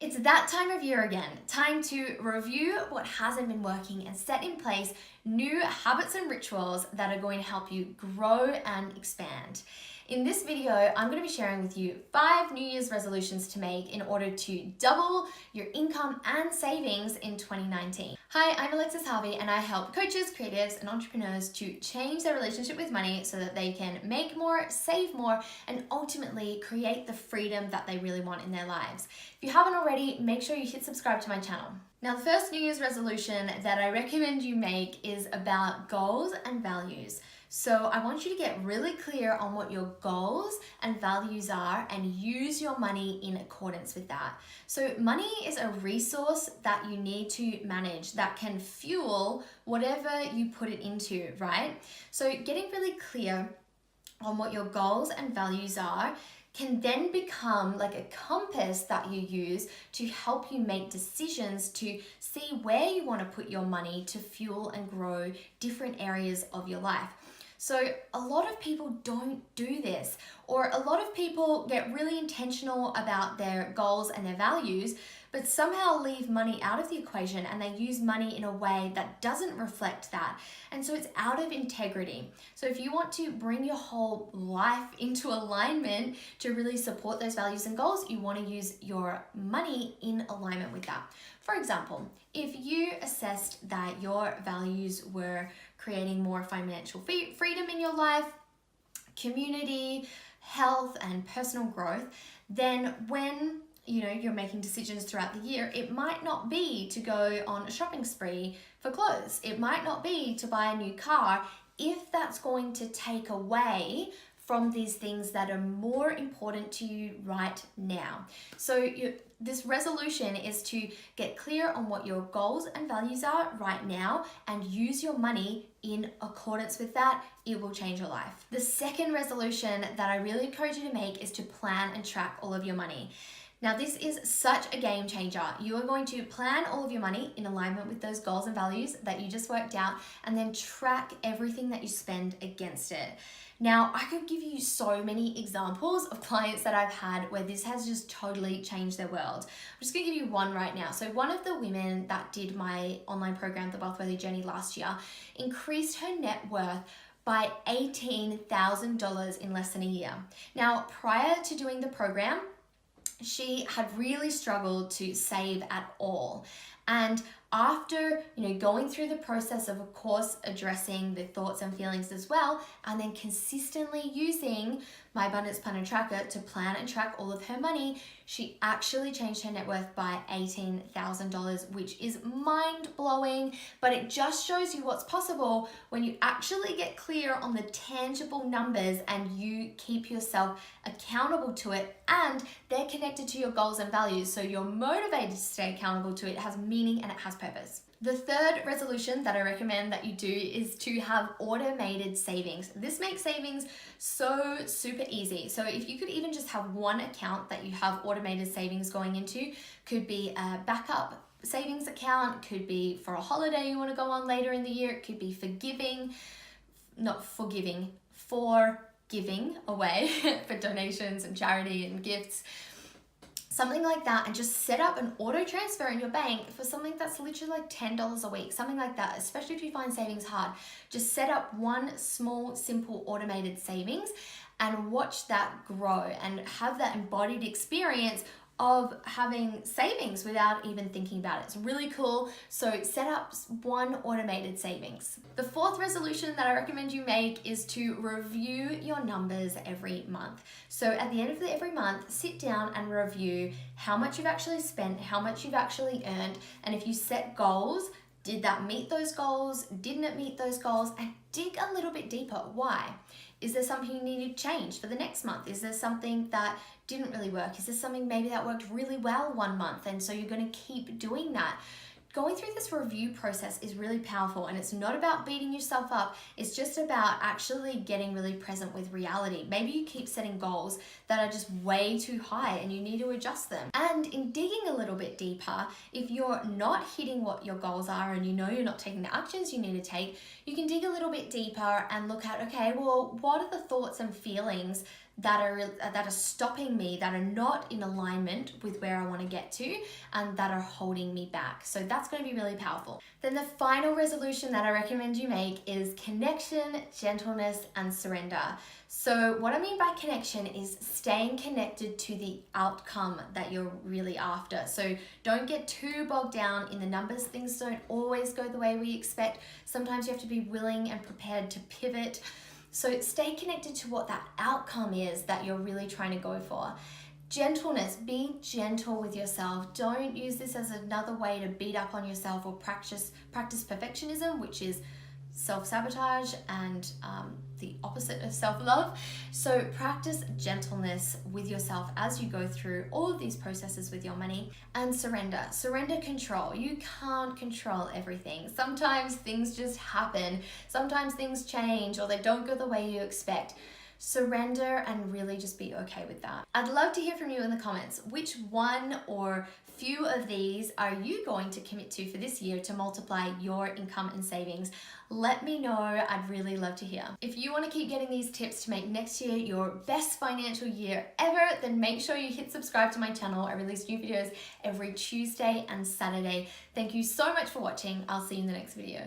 It's that time of year again, time to review what hasn't been working and set in place new habits and rituals that are going to help you grow and expand. In this video, I'm going to be sharing with you 5 New Year's resolutions to make in order to double your income and savings in 2019. Hi, I'm Alexis Harvey and I help coaches, creatives and entrepreneurs to change their relationship with money so that they can make more, save more, and ultimately create the freedom that they really want in their lives. If you haven't already, make sure you hit subscribe to my channel. Now, the first New Year's resolution that I recommend you make is about goals and values. So I want you to get really clear on what your goals and values are and use your money in accordance with that. So money is a resource that you need to manage that can fuel whatever you put it into, right? So getting really clear on what your goals and values are can then become like a compass that you use to help you make decisions to see where you want to put your money to fuel and grow different areas of your life. So a lot of people don't do this, or a lot of people get really intentional about their goals and their values, but somehow leave money out of the equation and they use money in a way that doesn't reflect that. And so it's out of integrity. So if you want to bring your whole life into alignment to really support those values and goals, you want to use your money in alignment with that. For example, if you assessed that your values were creating more financial freedom in your life, community, health, and personal growth, then when you're making decisions throughout the year, it might not be to go on a shopping spree for clothes. It might not be to buy a new car if that's going to take away from these things that are more important to you right now. So this resolution is to get clear on what your goals and values are right now and use your money in accordance with that. It will change your life. The second resolution that I really encourage you to make is to plan and track all of your money. Now, this is such a game changer. You are going to plan all of your money in alignment with those goals and values that you just worked out, and then track everything that you spend against it. Now, I could give you so many examples of clients that I've had where this has just totally changed their world. I'm just gonna give you one right now. So one of the women that did my online program, The Wealthworthy Journey, last year, increased her net worth by $18,000 in less than a year. Now, prior to doing the program, she had really struggled to save at all. And after going through the process of course, addressing the thoughts and feelings as well, and then consistently using my Abundance Planner Tracker to plan and track all of her money, she actually changed her net worth by $18,000, which is mind-blowing, but it just shows you what's possible when you actually get clear on the tangible numbers and you keep yourself accountable to it, and they're connected to your goals and values, so you're motivated to stay accountable to it. It has meaning and it has purpose. The third resolution that I recommend that you do is to have automated savings. This makes savings so super easy. So if you could even just have one account that you have automated savings going into, could be a backup savings account, could be for a holiday you want to go on later in the year, it could be for giving away for donations and charity and gifts. Something like that, and just set up an auto transfer in your bank for something that's literally like $10 a week, something like that, especially if you find savings hard. Just set up one small, simple automated savings and watch that grow and have that embodied experience of having savings without even thinking about it. It's really cool. So set up one automated savings. The fourth resolution that I recommend you make is to review your numbers every month. So at the end of every month, sit down and review how much you've actually spent, how much you've actually earned, and if you set goals, did that meet those goals? Didn't it meet those goals? And dig a little bit deeper. Why? Is there something you need to change for the next month? Is there something that didn't really work? Is there something maybe that worked really well one month and so you're going to keep doing that? Going through this review process is really powerful, and it's not about beating yourself up. It's just about actually getting really present with reality. Maybe you keep setting goals that are just way too high and you need to adjust them. And in digging a little bit deeper, if you're not hitting what your goals are and you're not taking the actions you need to take, you can dig a little bit deeper and look at, okay, well, what are the thoughts and feelings that are stopping me, that are not in alignment with where I want to get to, and that are holding me back. So that's going to be really powerful. Then the final resolution that I recommend you make is connection, gentleness, and surrender. So what I mean by connection is staying connected to the outcome that you're really after. So don't get too bogged down in the numbers. Things don't always go the way we expect. Sometimes you have to be willing and prepared to pivot. So stay connected to what that outcome is that you're really trying to go for. Gentleness, be gentle with yourself. Don't use this as another way to beat up on yourself or practice perfectionism, which is self-sabotage and the opposite of self-love. So practice gentleness with yourself as you go through all of these processes with your money. And surrender control. You can't control everything. Sometimes things just happen. Sometimes things change or they don't go the way you expect. Surrender and really just be okay with that. I'd love to hear from you in the comments. Which one or few of these are you going to commit to for this year to multiply your income and savings? Let me know. I'd really love to hear. If you want to keep getting these tips to make next year your best financial year ever, then make sure you hit subscribe to my channel. I release new videos every Tuesday and Saturday. Thank you so much for watching. I'll see you in the next video.